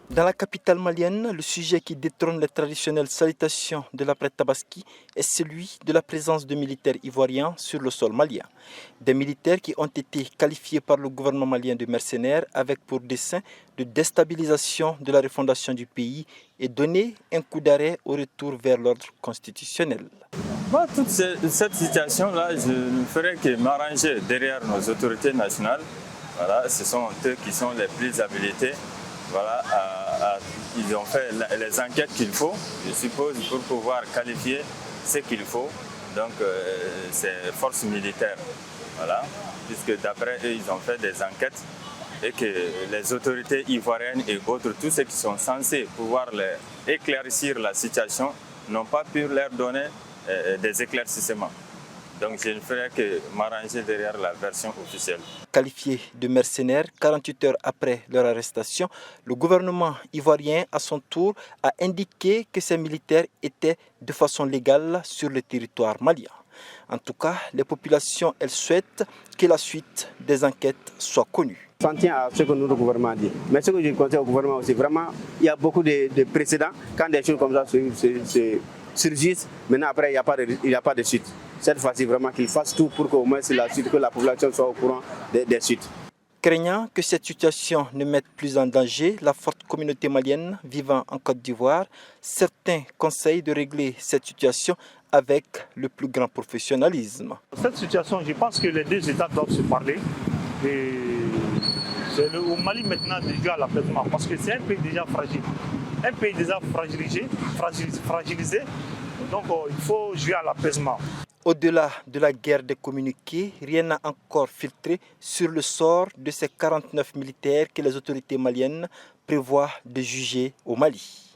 Dans la capitale malienne, le sujet qui détrône les traditionnelles salutations de l'après-Tabaski est celui de la présence de militaires ivoiriens sur le sol malien. Des militaires qui ont été qualifiés par le gouvernement malien de mercenaires avec pour dessein de déstabilisation de la refondation du pays et donner un coup d'arrêt au retour vers l'ordre constitutionnel. Toute cette situation-là, je ne ferai que m'arranger derrière nos autorités nationales. Voilà, ce sont eux qui sont les plus habilités. Voilà, ils ont fait les enquêtes qu'il faut, je suppose, pour pouvoir qualifier ce qu'il faut. Donc, c'est forces militaires. Voilà, puisque d'après eux, ils ont fait des enquêtes et que les autorités ivoiriennes et autres, tous ceux qui sont censés pouvoir éclaircir la situation, n'ont pas pu leur donner des éclaircissements. Donc je ne ferai que m'arranger derrière la version officielle. Qualifiés de mercenaires, 48 heures après leur arrestation, le gouvernement ivoirien, à son tour, a indiqué que ces militaires étaient de façon légale sur le territoire malien. En tout cas, les populations, elles souhaitent que la suite des enquêtes soit connue. Ça tient à ce que notre gouvernement dit. Mais ce que je conseille au gouvernement aussi, vraiment, il y a beaucoup de précédents. Quand des choses comme ça surgissent, maintenant après, il n'y a pas de suite. Cette fois-ci, vraiment qu'il fasse tout pour qu'au moins que la population soit au courant des suites. Craignant que cette situation ne mette plus en danger la forte communauté malienne vivant en Côte d'Ivoire, certains conseillent de régler cette situation avec le plus grand professionnalisme. Cette situation, je pense que les deux États doivent se parler. Et c'est au Mali maintenant de jouer à l'apaisement parce que c'est un pays déjà fragile. Un pays déjà fragilisé. Donc il faut jouer à l'apaisement. Au-delà de la guerre des communiqués, rien n'a encore filtré sur le sort de ces 49 militaires que les autorités maliennes prévoient de juger au Mali.